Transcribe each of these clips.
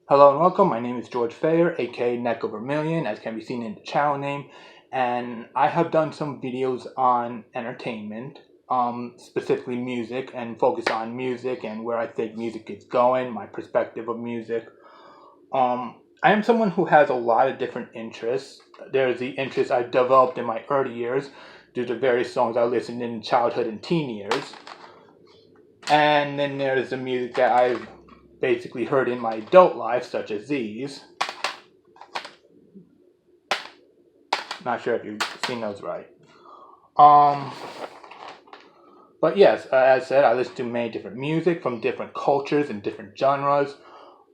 Hello and welcome. My name is George Fayer, aka Neck Over Million, as can be seen in the channel name, and I have done some videos on entertainment, specifically music, and focus on music and where I think music is going, my perspective of music. I am someone who has a lot of different interests. There's the interests I developed in my early years due to various songs I listened in childhood and teen years, and then there's the music that I've basically heard in my adult life, such as these. Not sure if you've seen those right. Um, but yes, as I said, I listen to many different music from different cultures and different genres.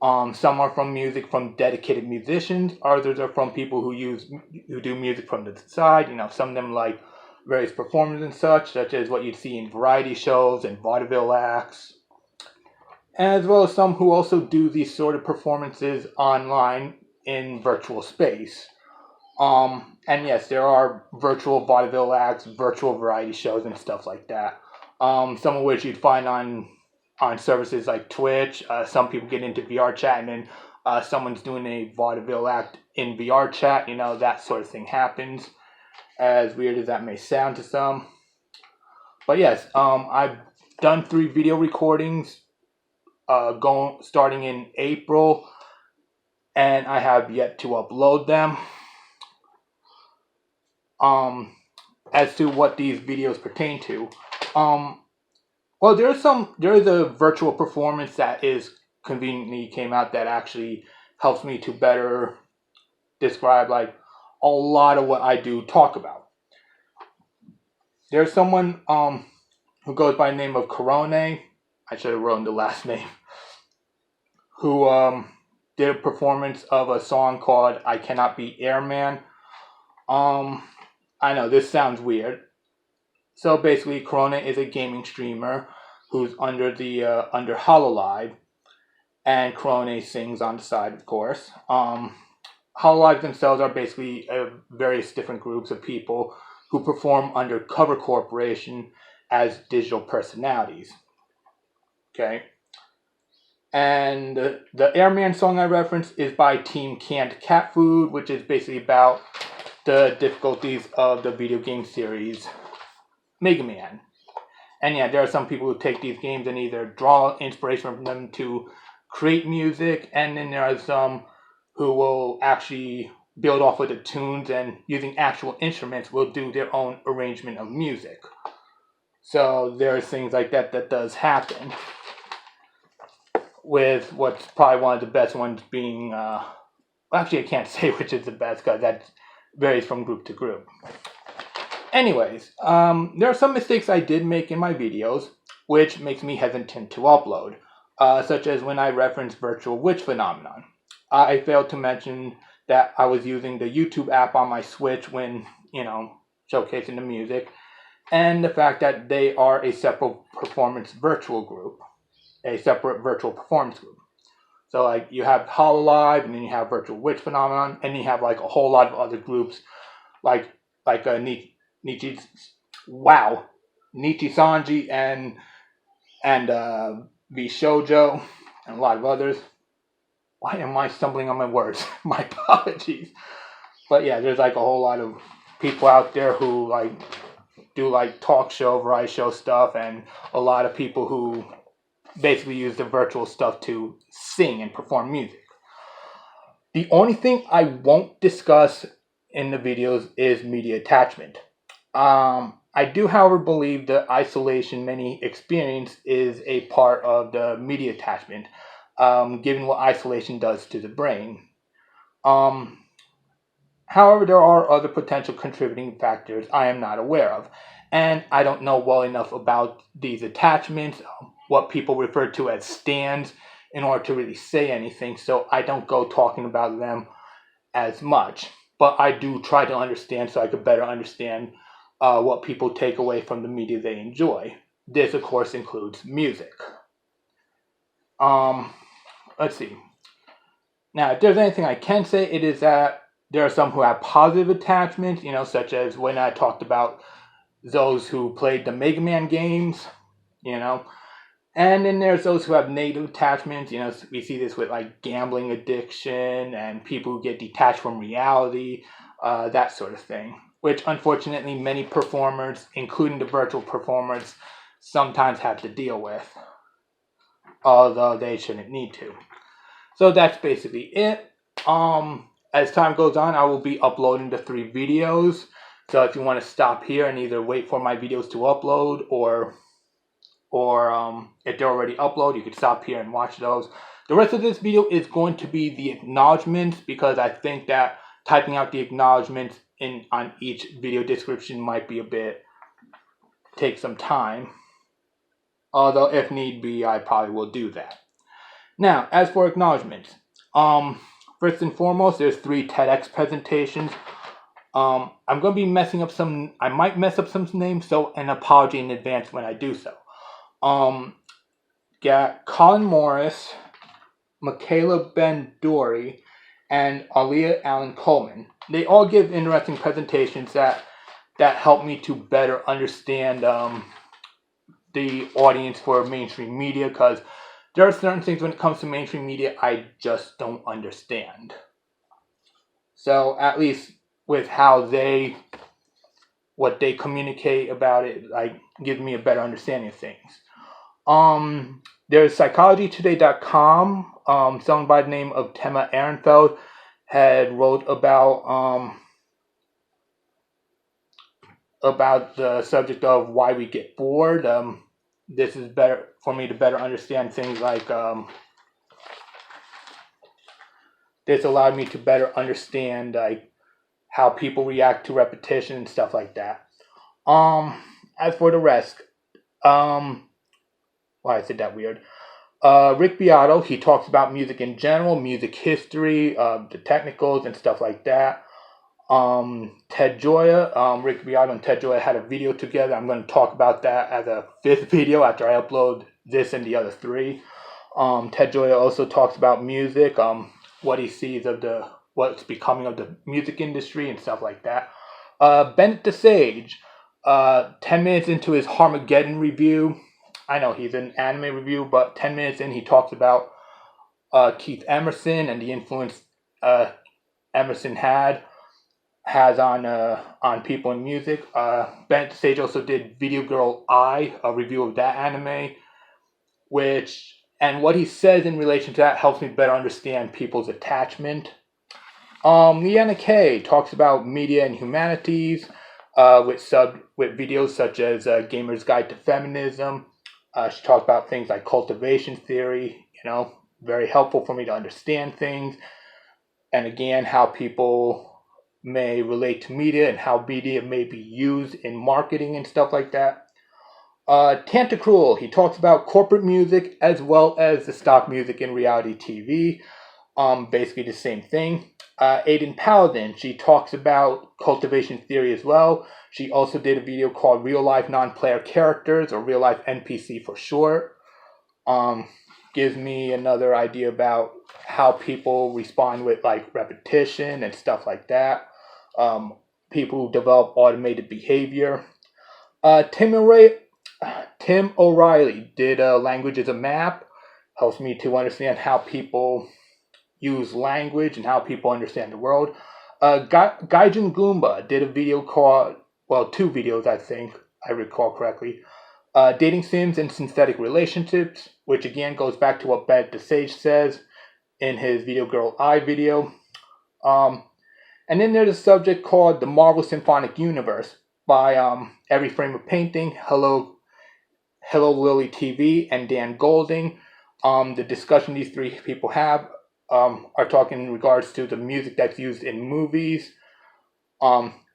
Some are from music from dedicated musicians. Others are from people who do music from the side. Some of them like various performers and such as what you'd see in variety shows and vaudeville acts, as well as some who also do these sort of performances online in virtual space. And yes, there are virtual vaudeville acts, virtual variety shows, and stuff like that. Some of which you'd find on services like Twitch. Some people get into VR chat, and then someone's doing a vaudeville act in VR chat. That sort of thing happens. As weird as that may sound to some, but yes, I've done 3 video recordings, starting in April, and I have yet to upload them. As to what these videos pertain to, well, there is a virtual performance that is conveniently came out that actually helps me to better describe like a lot of what I do talk about. There's someone who goes by the name of Corone. I should have written the last name. Who did a performance of a song called "I Cannot Be Airman." I know this sounds weird. So basically, Corona is a gaming streamer who's under Hololive, and Corona sings on the side, of course. Hololive themselves are basically various different groups of people who perform under Cover Corporation as digital personalities. Okay. And the Airman song I referenced is by Team Canned Cat Food, which is basically about the difficulties of the video game series Mega Man. And yeah, there are some people who take these games and either draw inspiration from them to create music, and then there are some who will actually build off of the tunes and using actual instruments will do their own arrangement of music. So there's things like that does happen, with what's probably one of the best ones being, actually I can't say which is the best because that varies from group to group. Anyways, there are some mistakes I did make in my videos, which makes me hesitant to upload, such as when I reference virtual witch phenomenon. I failed to mention that I was using the YouTube app on my Switch when, showcasing the music, and the fact that they are a separate performance virtual group, a separate virtual performance group. So like you have Hololive, and then you have Virtual Witch Phenomenon, and you have like a whole lot of other groups, like Nichi Sanji and V Shoujo, and a lot of others. Why am I stumbling on my words? My apologies. But yeah, there's like a whole lot of people out there who like do like talk show, variety show stuff, and a lot of people who basically use the virtual stuff to sing and perform music. The only thing I won't discuss in the videos is media attachment. I do, however, believe the isolation many experience is a part of the media attachment, given what isolation does to the brain. However, there are other potential contributing factors I am not aware of, and I don't know well enough about these attachments, what people refer to as stands, in order to really say anything, so I don't go talking about them as much. But I do try to understand so I could better understand what people take away from the media they enjoy. This, of course, includes music. Let's see. Now, if there's anything I can say, it is that there are some who have positive attachments, such as when I talked about those who played the Mega Man games, And then there's those who have negative attachments. We see this with like gambling addiction and people who get detached from reality, that sort of thing. Which unfortunately many performers, including the virtual performers, sometimes have to deal with, although they shouldn't need to. So that's basically it. As time goes on, I will be uploading the 3 videos. So if you want to stop here and either wait for my videos to upload, or if they're already uploaded, you can stop here and watch those. The rest of this video is going to be the acknowledgements, because I think that typing out the acknowledgements on each video description might be take some time. Although if need be, I probably will do that. Now, as for acknowledgements, first and foremost, there's 3 TEDx presentations. I'm going to be messing up some. I might mess up some names, so an apology in advance when I do so. Got Colin Morris, Michaela Ben-Dory, and Aaliyah Allen Coleman. They all give interesting presentations that help me to better understand the audience for mainstream media, because there are certain things when it comes to mainstream media I just don't understand. So at least with what they communicate about it, like, gives me a better understanding of things. There's psychologytoday.com. Someone by the name of Tema Ehrenfeld had wrote about the subject of why we get bored. This is better for me to better understand things like this allowed me to better understand like how people react to repetition and stuff like that. As for the rest, why I said that weird. Rick Beato, he talks about music in general, music history, the technicals and stuff like that. Ted Joya, Rick Beato and Ted Joya had a video together. I'm going to talk about that as a 5th video after I upload this and the other 3. Ted Joya also talks about music, what he sees of what's becoming of the music industry and stuff like that. Bennett the Sage, 10 minutes into his Harmageddon review. I know he's an anime review, but 10 minutes in he talks about Keith Emerson and the influence Emerson has on people in music. Bennett the Sage also did Video Girl I, a review of that anime, and what he says in relation to that helps me better understand people's attachment. Leanna Kay talks about media and humanities with videos such as Gamer's Guide to Feminism. She talks about things like cultivation theory, very helpful for me to understand things. And again, how people may relate to media and how media may be used in marketing and stuff like that. Tantacruel, he talks about corporate music as well as the stock music in reality TV. Basically the same thing. Aiden Paladin, she talks about cultivation theory as well. She also did a video called Real Life Non-Player Characters, or Real Life NPC for short. Gives me another idea about how people respond with like repetition and stuff like that. People who develop automated behavior. Tim O'Reilly did Language as a Map. Helps me to understand how people use language and how people understand the world. Gaijin Goomba did a video called, 2 videos I think, I recall correctly. Dating Sims and Synthetic Relationships, which again goes back to what Bennett the Sage says in his Video Girl I video. And then there's a subject called The Marvel Symphonic Universe by Every Frame of Painting, Hello Lily TV, and Dan Golding. The discussion these 3 people have are talking in regards to the music that's used in movies,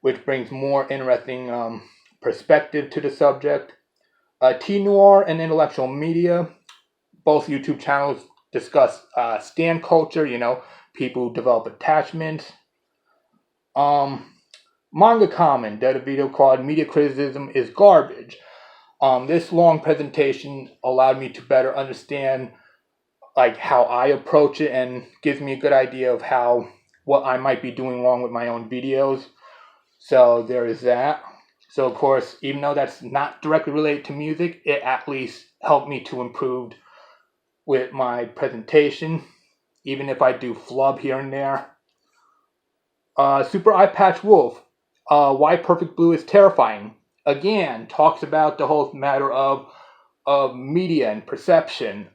which brings more interesting perspective to the subject. T-Noir and Intellectual Media, both YouTube channels discuss stan culture, people who develop attachments. Manga Common did a video called Media Criticism is Garbage. This long presentation allowed me to better understand like how I approach it and gives me a good idea of what I might be doing wrong with my own videos. So there is that. So, of course, even though that's not directly related to music, it at least helped me to improve with my presentation, even if I do flub here and there. Super Eye Patch Wolf, Why Perfect Blue is Terrifying. Again, talks about the whole matter of media and perception.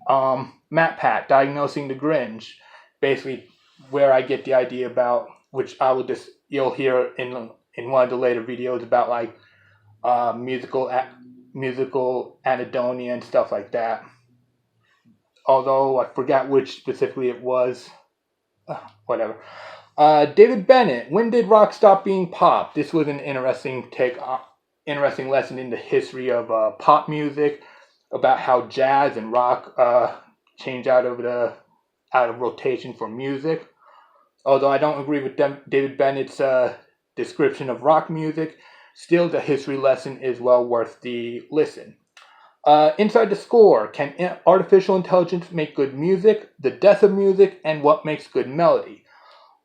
Matt Pat, Diagnosing the Grinch, basically where I get the idea about, which you'll hear in one of the later videos about like musical anhedonia and stuff like that. Although I forgot which specifically it was. Whatever. David Bennett, When Did Rock Stop Being Pop? This was an interesting lesson in the history of pop music, about how jazz and rock changed out of rotation for music. Although I don't agree with David Bennett's description of rock music, still the history lesson is well worth the listen. Inside the Score, Can Artificial Intelligence Make Good Music? The Death of Music, and What Makes Good Melody?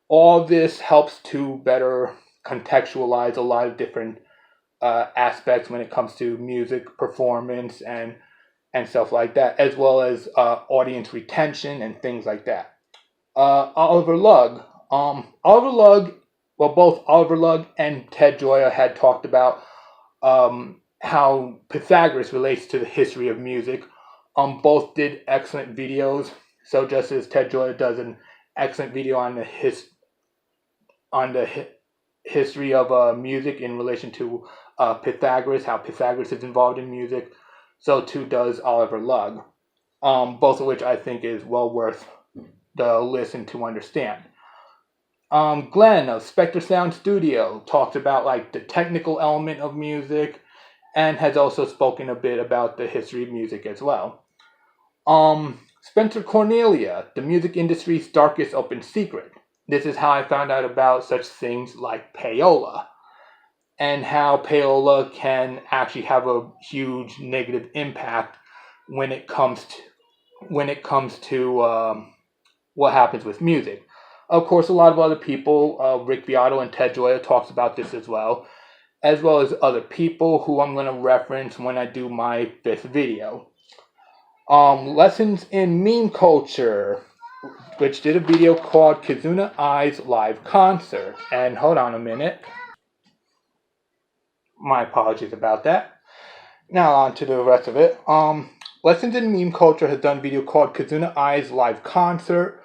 All this helps to better contextualize a lot of different aspects when it comes to music performance and stuff like that, as well as audience retention and things like that. Oliver Lugg. Both Oliver Lugg and Ted Gioia had talked about how Pythagoras relates to the history of music. Both did excellent videos. So just as Ted Gioia does an excellent video on the history of music in relation to Pythagoras, how Pythagoras is involved in music, so too does Oliver Lugg. Both of which I think is well worth the listen to understand. Glenn of Spectre Sound Studio talks about like the technical element of music, and has also spoken a bit about the history of music as well. Spencer Cornelia, The Music Industry's Darkest Open Secret. This is how I found out about such things like payola, and how payola can actually have a huge negative impact when it comes to what happens with music. Of course, a lot of other people, Rick Beato and Ted Gioia, talks about this as well as other people who I'm going to reference when I do my 5th video. Lessons in Meme Culture, which did a video called Kizuna Ai's Live Concert. And hold on a minute. My apologies about that. Now on to the rest of it. Lessons in Meme Culture has done a video called Kizuna Ai's Live Concert.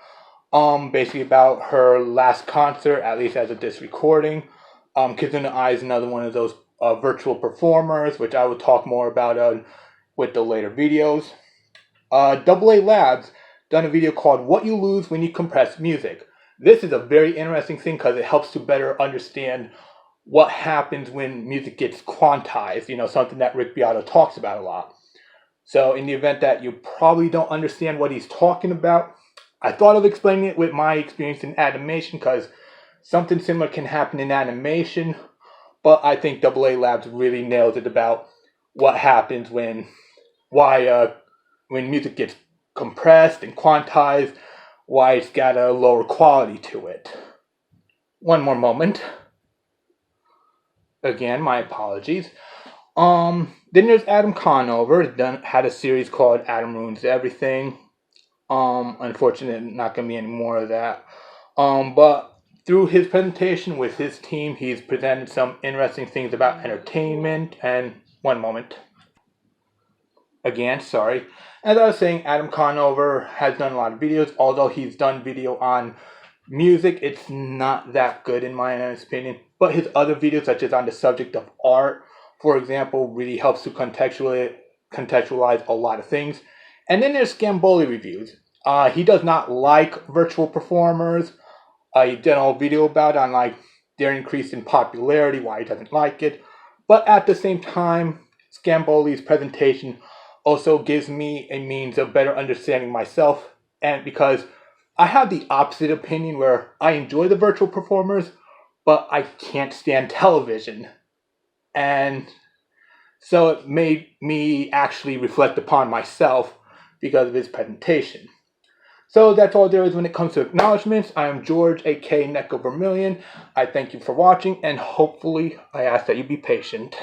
Basically about her last concert, at least as of this recording. Kizuna Ai is another one of those virtual performers, which I will talk more about with the later videos. AA Labs done a video called What You Lose When You Compress Music. This is a very interesting thing because it helps to better understand what happens when music gets quantized, something that Rick Beato talks about a lot. So in the event that you probably don't understand what he's talking about, I thought of explaining it with my experience in animation, because something similar can happen in animation, but I think AA Labs really nails it about what happens when music gets compressed and quantized, why it's got a lower quality to it. One more moment. Again, my apologies. Then there's Adam Conover, had a series called Adam Ruins Everything. Unfortunately, not going to be any more of that. But through his presentation with his team, he's presented some interesting things about entertainment. And one moment. Again, sorry. As I was saying, Adam Conover has done a lot of videos. Although he's done video on music, it's not that good in my honest opinion. But his other videos, such as on the subject of art, for example, really helps to contextualize a lot of things. And then there's Scamboli reviews. He does not like virtual performers. He did a whole video about it on like their increase in popularity, why he doesn't like it. But at the same time, Scamboli's presentation also gives me a means of better understanding myself, and because I have the opposite opinion where I enjoy the virtual performers, but I can't stand television. And so it made me actually reflect upon myself because of his presentation. So that's all there is when it comes to acknowledgements. I am George, aka Neko Vermillion. I thank you for watching, and hopefully I ask that you be patient.